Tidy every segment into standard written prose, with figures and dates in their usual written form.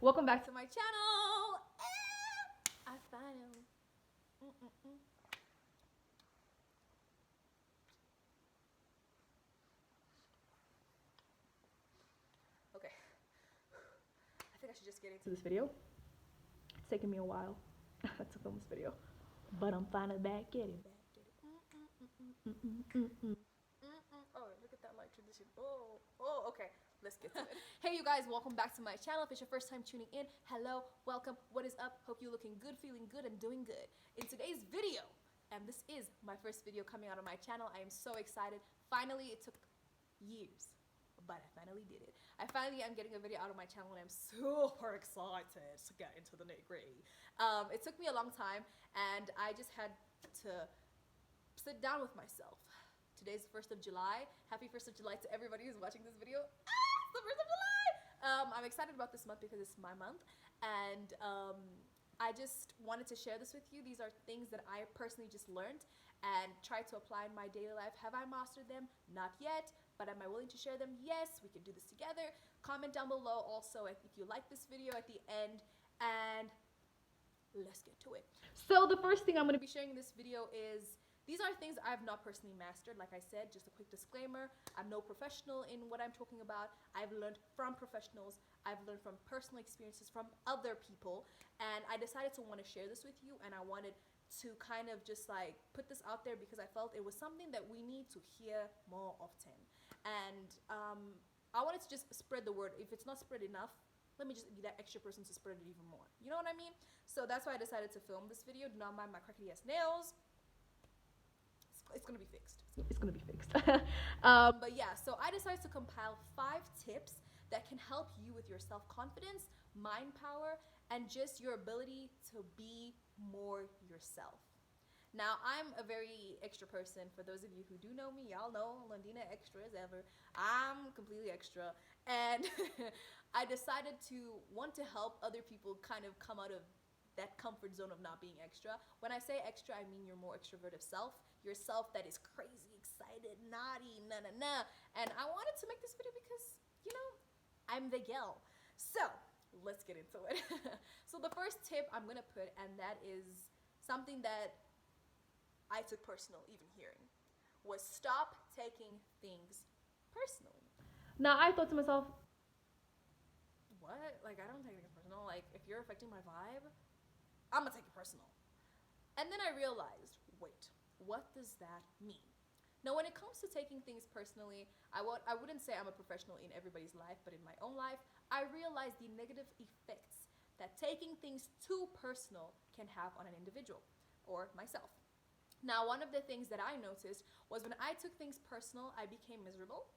Welcome back to my channel. I finally. Okay. I think I should just get into this video. It's taken me a while to film this video, but I'm finally back. Get it. Oh, look at that light transition. Oh, okay. Let's get to it. Hey, you guys, welcome back to my channel. If it's your first time tuning in, hello, welcome. What is up? Hope you're looking good, feeling good, and doing good. In today's video, and this is my first video coming out on my channel, I am so excited. Finally, it took years, but I finally did it. I finally am getting a video out of my channel, and I'm super excited to get into the nitty-gritty. It took me a long time, and I just had to sit down with myself. Today's the 1st of July. Happy 1st of July to everybody who's watching this video. It's the 1st of July! I'm excited about this month because it's my month, and I just wanted to share this with you. These are things that I personally just learned and tried to apply in my daily life. Have I mastered them? Not yet, but am I willing to share them? Yes, we can do this together. Comment down below also if you like this video at the end, and let's get to it. So the first thing I'm going to be sharing in this video is these are things I've not personally mastered. Like I said, just a quick disclaimer, I'm no professional in what I'm talking about. I've learned from professionals. I've learned from personal experiences from other people. And I decided to want to share this with you. And I wanted to kind of just like put this out there because I felt it was something that we need to hear more often. And I wanted to just spread the word. If it's not spread enough, let me just be that extra person to spread it even more. You know what I mean? So that's why I decided to film this video. Do not mind my crackety ass nails. It's gonna be fixed. It's gonna be fixed. But yeah, so I decided to compile 5 tips that can help you with your self-confidence, mind power, and just your ability to be more yourself. Now, I'm a very extra person. For those of you who do know me, y'all know Landinha extra as ever. I'm completely extra. And I decided to want to help other people kind of come out of that comfort zone of not being extra. When I say extra, I mean your more extroverted self, your self that is crazy, excited, naughty, na. And I wanted to make this video because, you know, I'm the girl. So let's get into it. So the first tip I'm gonna put, and that is something that I took personal even hearing, was stop taking things personally. Now I thought to myself, what? Like, I don't take things personal. Like, if you're affecting my vibe, I'm gonna take it personal. And then I realized, wait, what does that mean? Now, when it comes to taking things personally, I wouldn't say I'm a professional in everybody's life, but in my own life, I realized the negative effects that taking things too personal can have on an individual or myself. Now, one of the things that I noticed was when I took things personal, I became miserable.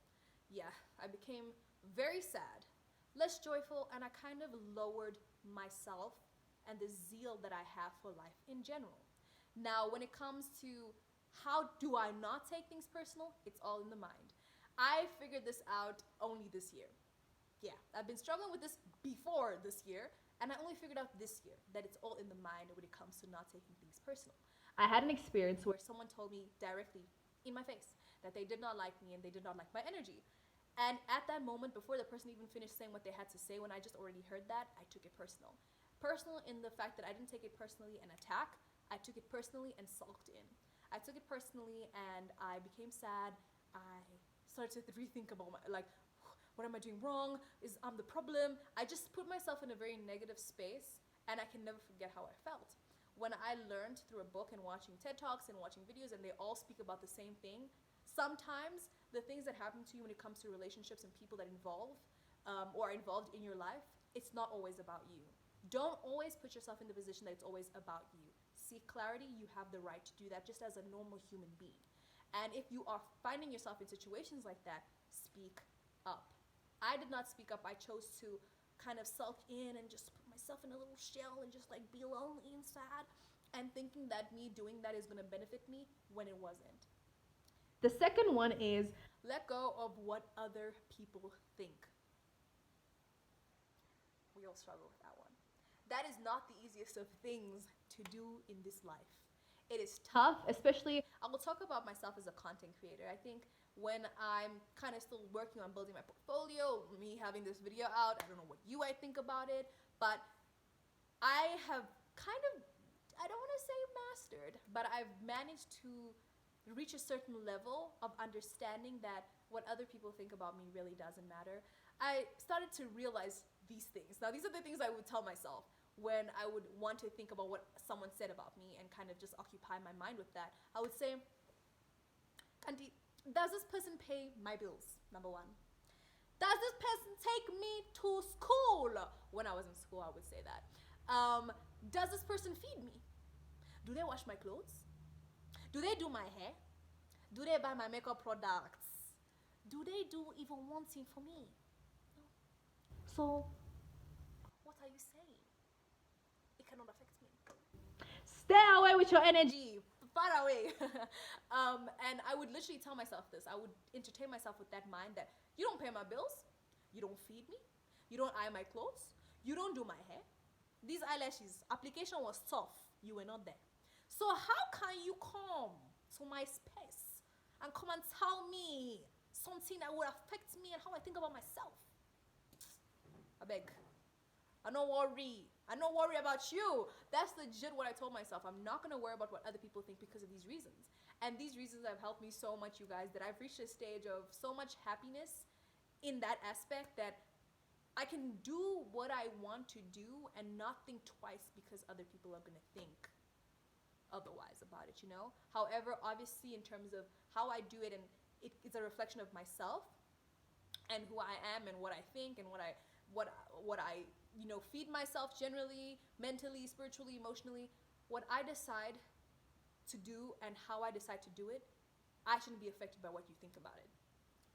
Yeah, I became very sad, less joyful, and I kind of lowered myself and the zeal that I have for life in general. Now, when it comes to how do I not take things personal, it's all in the mind. I figured this out only this year. Yeah, I've been struggling with this before this year, and I only figured out this year that it's all in the mind when it comes to not taking things personal. I had an experience where someone told me directly in my face that they did not like me and they did not like my energy. And at that moment, before the person even finished saying what they had to say, when I just already heard that, I took it personal. Personal in the fact that I didn't take it personally and attack. I took it personally and sulked in. I took it personally and I became sad. I started to rethink about my, like, what am I doing wrong? I'm the problem? I just put myself in a very negative space, and I can never forget how I felt. When I learned through a book and watching TED Talks and watching videos, and they all speak about the same thing, sometimes the things that happen to you when it comes to relationships and people that involve or are involved in your life, it's not always about you. Don't always put yourself in the position that it's always about you. Seek clarity. You have the right to do that just as a normal human being. And if you are finding yourself in situations like that, speak up. I did not speak up. I chose to kind of sulk in and just put myself in a little shell and just like be lonely and sad, and thinking that me doing that is going to benefit me when it wasn't. The second one is let go of what other people think. We all struggle with that one. That is not the easiest of things to do in this life. It is tough, especially, I will talk about myself as a content creator. I think when I'm kind of still working on building my portfolio, me having this video out. I don't know what I think about it, but I have kind of, I don't want to say mastered, but I've managed to reach a certain level of understanding that what other people think about me really doesn't matter. I started to realize these things. Now, these are the things I would tell myself when I would want to think about what someone said about me and kind of just occupy my mind with that. I would say, Kanti, does this person pay my bills? Number one. Does this person take me to school? When I was in school, I would say that. Does this person feed me? Do they wash my clothes? Do they do my hair? Do they buy my makeup products? Do they do even one thing for me? No. So, what are you saying? It cannot affect me. Stay away with your energy. Far away. And I would literally tell myself this. I would entertain myself with that mind that you don't pay my bills. You don't feed me. You don't iron my clothes. You don't do my hair. These eyelashes, application was tough. You were not there. So how can you come to my space and come and tell me something that would affect me and how I think about myself? I beg. I don't worry. I don't worry about you. That's legit what I told myself. I'm not going to worry about what other people think because of these reasons. And these reasons have helped me so much, you guys, that I've reached a stage of so much happiness in that aspect that I can do what I want to do and not think twice because other people are going to think otherwise about it, you know? However, obviously in terms of how I do it, and it's a reflection of myself and who I am and what I think and what I you know, feed myself generally, mentally, spiritually, emotionally. What I decide to do and how I decide to do it, I shouldn't be affected by what you think about it.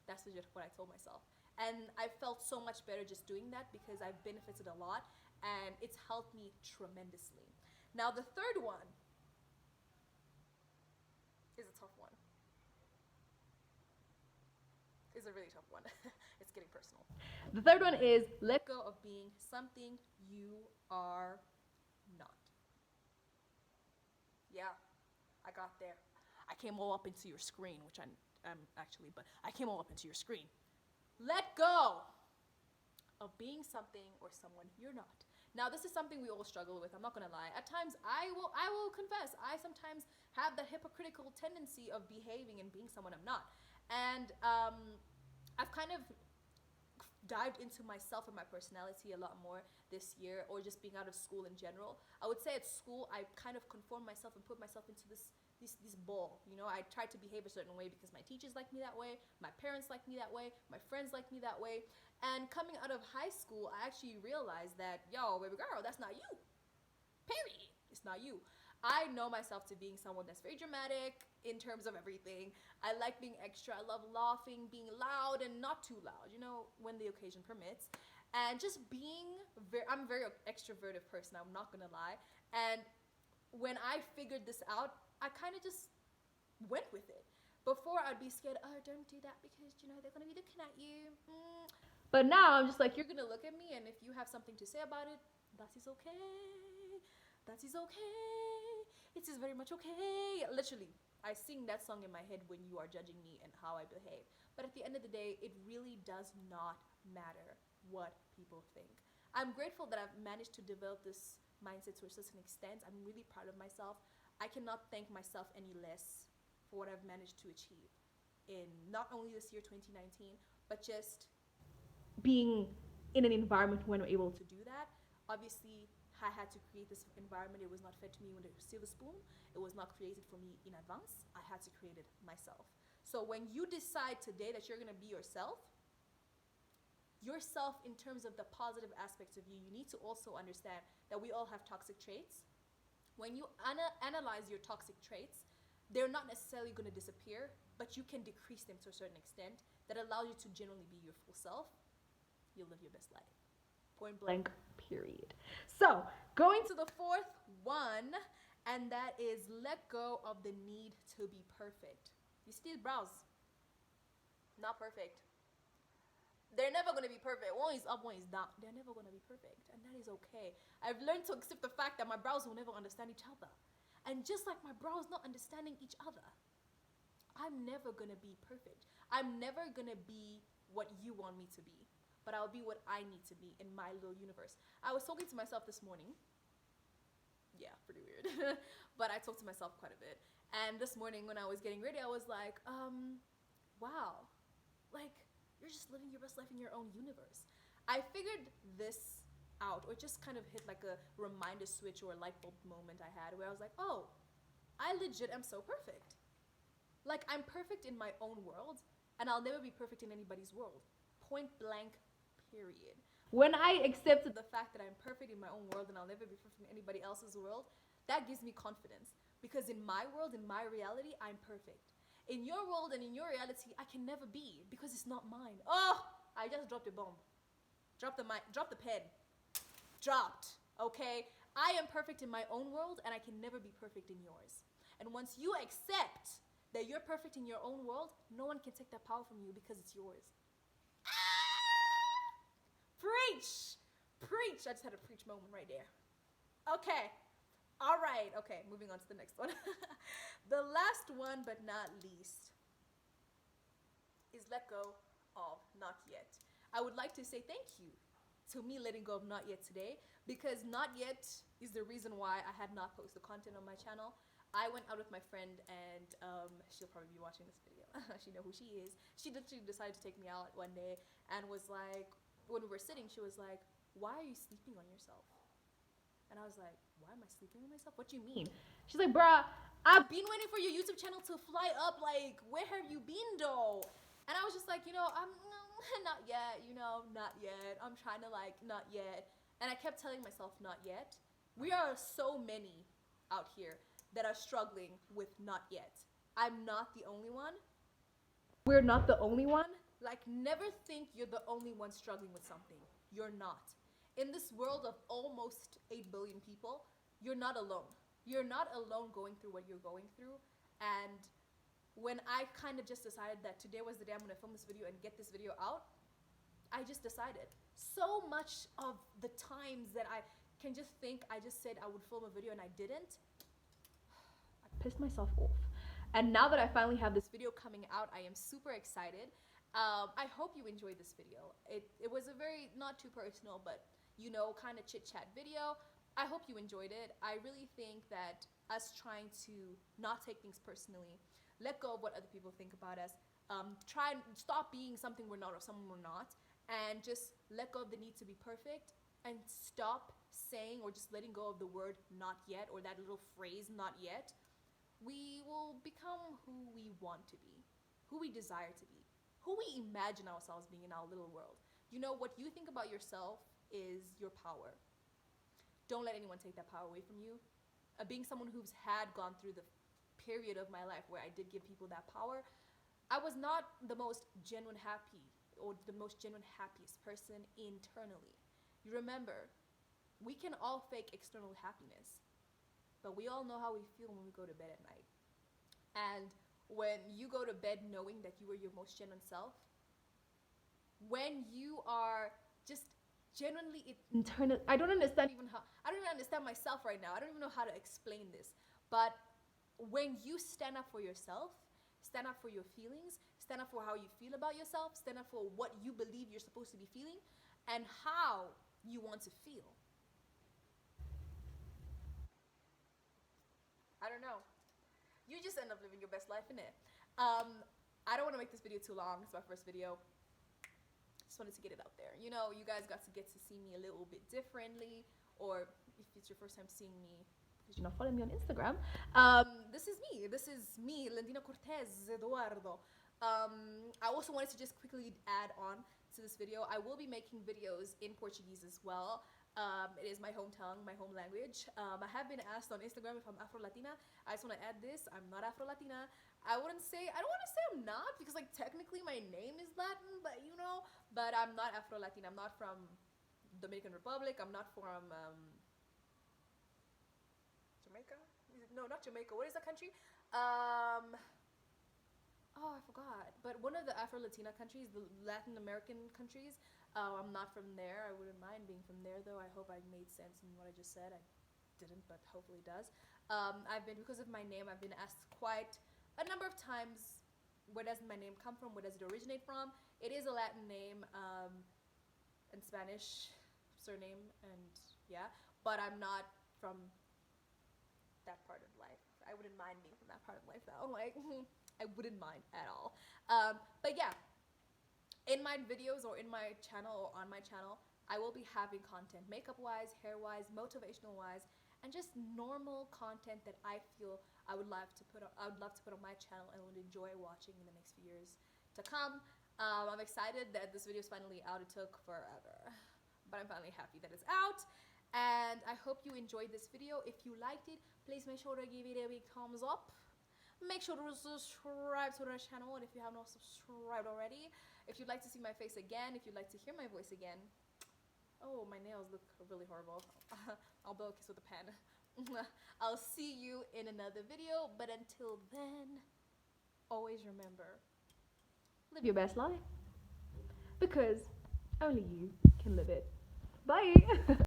That's legit what I told myself. And I felt so much better just doing that because I've benefited a lot and it's helped me tremendously. Now, the third one is a tough one. It's a really tough one. It's getting personal. The third one is let go of being something you are not. Yeah, I got there. I came all up into your screen, which I'm actually, but I came all up into your screen. Let go of being something or someone you're not. Now, this is something we all struggle with. I'm not gonna lie. At times, I will confess, I sometimes have the hypocritical tendency of behaving and being someone I'm not. And I've kind of dived into myself and my personality a lot more this year, or just being out of school in general. I would say at school, I kind of conformed myself and put myself into this ball. You know, I tried to behave a certain way because my teachers like me that way, my parents like me that way, my friends like me that way. And coming out of high school, I actually realized that, yo, baby girl, that's not you. Period. It's not you. I know myself to being someone that's very dramatic in terms of everything. I like being extra. I love laughing, being loud and not too loud, you know, when the occasion permits. And just being I'm a very extroverted person, I'm not gonna lie. And when I figured this out, I kind of just went with it. Before, I'd be scared, oh, don't do that because, you know, they're gonna be looking at you. But now I'm just like, you're gonna look at me, and if you have something to say about it, that is okay. That is okay. It is very much okay. Literally, I sing that song in my head when you are judging me and how I behave. But at the end of the day, it really does not matter what people think. I'm grateful that I've managed to develop this mindset to a certain extent. I'm really proud of myself. I cannot thank myself any less for what I've managed to achieve in not only this year, 2019, but just being in an environment when I'm able to do that. Obviously, I had to create this environment. It was not fed to me with a silver spoon. It was not created for me in advance. I had to create it myself. So when you decide today that you're going to be yourself in terms of the positive aspects of you, you need to also understand that we all have toxic traits. When you analyze your toxic traits, they're not necessarily going to disappear, but you can decrease them to a certain extent that allows you to genuinely be your full self. You'll live your best life. Point blank, period. So, going to the fourth one, and that is let go of the need to be perfect. You see these brows? Not perfect. They're never going to be perfect. One is up, one is down. They're never going to be perfect, and that is okay. I've learned to accept the fact that my brows will never understand each other. And just like my brows not understanding each other, I'm never gonna be perfect. I'm never gonna be what you want me to be, but I'll be what I need to be in my little universe. I was talking to myself this morning. Yeah, pretty weird. But I talk to myself quite a bit. And this morning when I was getting ready, I was like, wow, like you're just living your best life in your own universe. I figured this out, or just kind of hit like a reminder switch or a light bulb moment I had where I was like, oh, I legit am so perfect. Like I'm perfect in my own world, and I'll never be perfect in anybody's world. Point blank, period. When I accepted the fact that I'm perfect in my own world and I'll never be perfect in anybody else's world, that gives me confidence. Because in my world, in my reality, I'm perfect. In your world and in your reality, I can never be because it's not mine. Oh, I just dropped a bomb. Drop the mic, drop the pen. Dropped, okay? I am perfect in my own world and I can never be perfect in yours. And once you accept that you're perfect in your own world, no one can take that power from you because it's yours. Preach! Preach! I just had a preach moment right there. Okay. All right. Okay, moving on to the next one. The last one, but not least, is let go of not yet. I would like to say thank you to me letting go of not yet today, because not yet is the reason why I had not posted content on my channel. I went out with my friend, and she'll probably be watching this video. She know who she is. She literally decided to take me out one day and was like, when we were sitting, she was like, why are you sleeping on yourself? And I was like, why am I sleeping on myself? What do you mean? She's like, bruh, I've been waiting for your YouTube channel to fly up. Like, where have you been though? And I was just like, I'm not yet, not yet. I'm trying to like, not yet. And I kept telling myself, not yet. We are so many out here that are struggling with not yet. I'm not the only one. We're not the only one. Like, never think you're the only one struggling with something. You're not. In this world of almost 8 billion people, you're not alone. You're not alone going through what you're going through. And when I kind of just decided that today was the day I'm going to film this video and get this video out, I just decided. So much of the times that I can just think I just said I would film a video and I didn't, I pissed myself off. And now that I finally have this video coming out, I am super excited. I hope you enjoyed this video. It was a very, not too personal, but kind of chit chat video. I hope you enjoyed it. I really think that us trying to not take things personally, let go of what other people think about us, try and stop being something we're not or someone we're not, and just let go of the need to be perfect, and stop saying or just letting go of the word not yet, or that little phrase not yet. We will become who we want to be, who we desire to be, who we imagine ourselves being in our little world. What you think about yourself is your power. Don't let anyone take that power away from you. Being someone who's gone through the period of my life where I did give people that power, I was not the most genuine happy or the most genuine happiest person internally. You remember, we can all fake external happiness, but we all know how we feel when we go to bed at night. And when you go to bed knowing that you are your most genuine self, when you are just genuinely internal, I don't even understand myself right now. I don't even know how to explain this. But when you stand up for yourself, stand up for your feelings, stand up for how you feel about yourself, stand up for what you believe you're supposed to be feeling, and how you want to feel. I don't know. You just end up living your best life, innit? I don't want to make this video too long. It's my first video. Just wanted to get it out there. You guys got to get to see me a little bit differently, or if it's your first time seeing me because you're not following me on Instagram, this is me, Landinha Cortez, Eduardo. I also wanted to just quickly add on to this video. I will be making videos in Portuguese as well. It is my home tongue, my home language. I have been asked on Instagram if I'm Afro-Latina. I just want to add this. I'm not Afro-Latina. I don't want to say I'm not, because like technically my name is Latin, but I'm not Afro-Latina. I'm not from Dominican Republic. I'm not from Jamaica. No, not Jamaica. What is that country? Oh, I forgot. But one of the Afro-Latina countries, the Latin American countries. I'm not from there. I wouldn't mind being from there, though. I hope I made sense in what I just said. I didn't, but hopefully it does. Because of my name, I've been asked quite a number of times where does my name come from? Where does it originate from? It is a Latin name, and Spanish surname, and yeah, but I'm not from that part of life. I wouldn't mind being from that part of life though. Like, I wouldn't mind at all. But yeah, in my videos or in my channel or on my channel, I will be having content, makeup wise, hair wise, motivational wise, and just normal content that I feel I would love to put on my channel and would enjoy watching in the next few years to come. I'm excited that this video is finally out. It took forever, but I'm finally happy that it's out. And I hope you enjoyed this video. If you liked it, please make sure to give it a big thumbs up. Make sure to subscribe to the channel, and if you have not subscribed already, if you'd like to see my face again, if you'd like to hear my voice again. Oh, my nails look really horrible. I'll blow a kiss with a pen. I'll see you in another video, but until then, always remember, live your best life, because only you can live it. Bye!